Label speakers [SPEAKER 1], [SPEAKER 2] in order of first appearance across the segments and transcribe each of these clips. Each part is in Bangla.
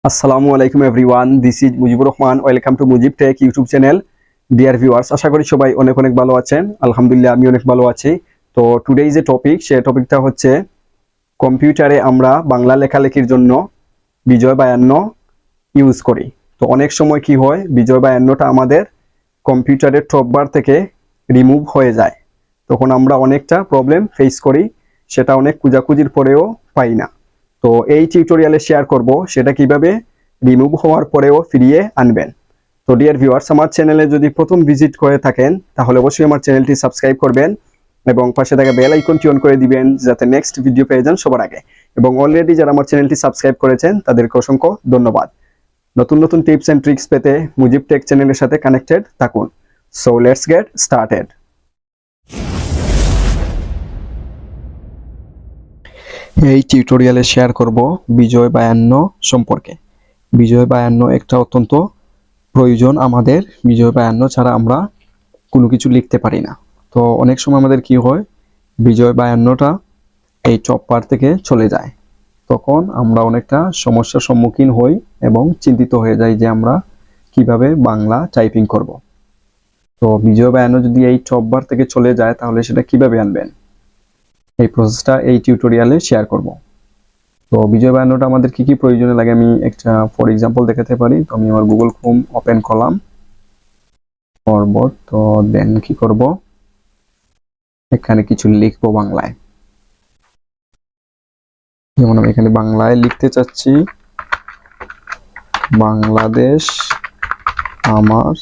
[SPEAKER 1] আসসালামু আলাইকুম everyone, this is Mujibur Rahman. Welcome to Mujib Tech YouTube channel. Dear viewers, আশা করি সবাই অনেক অনেক ভালো আছেন। আলহামদুলিল্লাহ, আমি অনেক ভালো আছি। তো টুডে যে টপিক, সে টপিকটা হচ্ছে কম্পিউটারে আমরা বাংলা লেখালেখির জন্য বিজয় বায়ান্ন ইউজ করি। তো অনেক সময় কি হয়, বিজয় বায়ান্নটা আমাদের কম্পিউটারের টপবার থেকে রিমুভ হয়ে যায়। তখন আমরা অনেকটা প্রবলেম ফেস করি, সেটা অনেক খোঁজাখুঁজির পরেও পাই না। তো এই টিউটোরিয়ালে শেয়ার করব সেটা কিভাবে রিমুভ হওয়ার পরেও ফিরিয়ে আনবেন। তো ডিয়ার ভিউয়ার্স, আমার চ্যানেলে যদি প্রথম ভিজিট করে থাকেন তাহলে অবশ্যই আমার চ্যানেলটি সাবস্ক্রাইব করবেন এবং পাশে থাকা বেল আইকনটি অন করে দিবেন যাতে নেক্সট ভিডিও পেয়ে যান সবার আগে। এবং অলরেডি যারা আমার চ্যানেলটি সাবস্ক্রাইব করেছেন তাদেরকে অসংখ্য ধন্যবাদ। নতুন নতুন টিপস এন্ড ট্রিক্স পেতে মুজিব টেক চ্যানেলের সাথে কানেক্টেড থাকুন। So let's get started. এই টিউটোরিয়ালে শেয়ার করব বিজয় বায়ান্ন সম্পর্কে। বিজয় বায়ান্ন একটা অত্যন্ত প্রয়োজন আমাদের। বিজয় বায়ান্ন ছাড়া আমরা কোনো কিছু লিখতে পারি না। তো অনেক সময় আমাদের কি হয়, বিজয় বায়ান্নটা এই টপবার থেকে চলে যায়। তখন আমরা অনেকটা সমস্যার সম্মুখীন হই এবং চিন্তিত হয়ে যাই যে আমরা কিভাবে বাংলা টাইপিং করব। তো বিজয় বায়ান্ন যদি এই টপবার থেকে চলে যায় তাহলে সেটা কিভাবে আনবেন, এই প্রসেসটা এই টিউটোরিয়ালে শেয়ার করব। তো বিজয় বায়ান্নটা আমাদের কি কি প্রয়োজনে লাগে আমি একটা ফর এক্সাম্পল দেখাতে পারি। তো আমি আমার গুগল ক্রোম ওপেন করলাম, পর্বত। তো দেন কি করব, এখানে কিছু লিখবো বাংলায়। যেমন আমি এখানে বাংলায় লিখতে চাচ্ছি, বাংলাদেশ আমার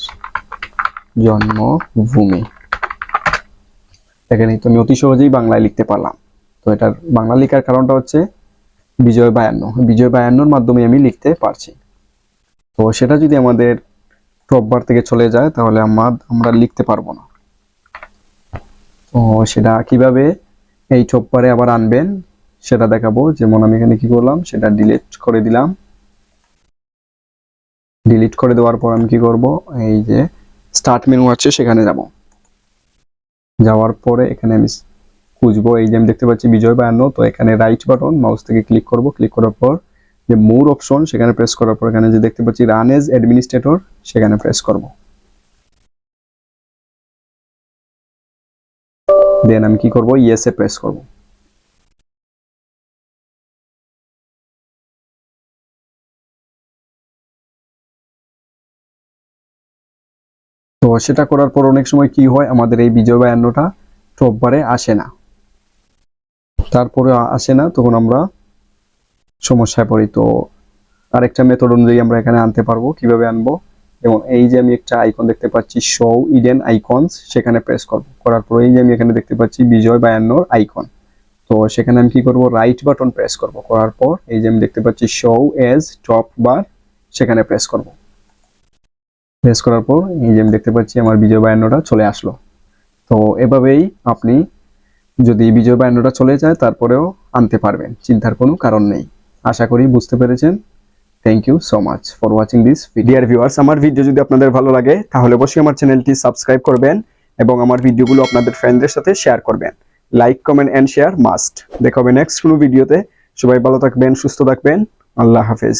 [SPEAKER 1] জন্মভূমি। এখানে তো আমি অতি সহজেই বাংলায় লিখতে পারলাম। তো এটার বাংলা লেখার কারণটা হচ্ছে বিজয় বায়ান্ন। বিজয় বায়ান্নর মাধ্যমে আমি লিখতে পারছি। তো সেটা যদি আমাদের টপবার থেকে চলে যায় তাহলে আমরা লিখতে পারবো না। তো সেটা কিভাবে এই টপবারে আবার আনবেন সেটা দেখাবো। যেমন আমি এখানে কি করলাম, সেটা ডিলিট করে দিলাম। ডিলিট করে দেওয়ার পর আমি কি করব, এই যে স্টার্ট মেনু আছে সেখানে যাব। যাওয়ার পরে এখানে আমি খুঁজবো, এই যে আমি দেখতে পাচ্ছি বিজয় বায়ান্ন। তো এখানে রাইট বাটন, মাউস থেকে ক্লিক করব। ক্লিক করার পর যে মোর অপশন সেখানে প্রেস করার পর এখানে যে দেখতে পাচ্ছি রান এজ অ্যাডমিনিস্ট্রেটর সেখানে প্রেস করব। দেন আমি কি করব, ইয়েস এ প্রেস করব। তো সেটা করার পর অনেক সময় কি হয়, আমাদের এই বিজয় বায়ান্নটা টপবারে আসে না। তারপরে আসে না, তখন আমরা সমস্যায় পড়ি। তো আরেকটা মেথড অনুযায়ী আমরা এখানে আনতে পারবো। কিভাবে আনবো, যেমন এই যে আমি একটা আইকন দেখতে পাচ্ছি শো ইডেন আইকনস, সেখানে প্রেস করব। করার পর এই যে আমি এখানে দেখতে পাচ্ছি বিজয় বায়ান্নর আইকন। তো সেখানে আমি কি করব, রাইট বাটন প্রেস করব। করার পর এই যে আমি দেখতে পাচ্ছি শো এজ টপ বার, সেখানে প্রেস করব। প্রেস করার পর এই যে আমি দেখতে পাচ্ছি আমার বিজয় বায়ান্নটা চলে আসলো। তো এভাবেই আপনি যদি বিজয় বায়ান্নটা চলে যায় তারপরেও আনতে পারবেন, চিন্তার কোনো কারণ নেই। আশা করি বুঝতে পেরেছেন। Thank you so much for watching this video. Dear viewers, আমার ভিডিও যদি আপনাদের ভালো লাগে তাহলে অবশ্যই আমার চ্যানেলটি সাবস্ক্রাইব করবেন এবং আমার ভিডিওগুলো আপনাদের ফ্রেন্ডদের সাথে শেয়ার করবেন। Like, comment and share must. দেখা হবে নেক্সট কোনো ভিডিওতে। সবাই ভালো থাকবেন, সুস্থ থাকবেন। আল্লাহ হাফেজ।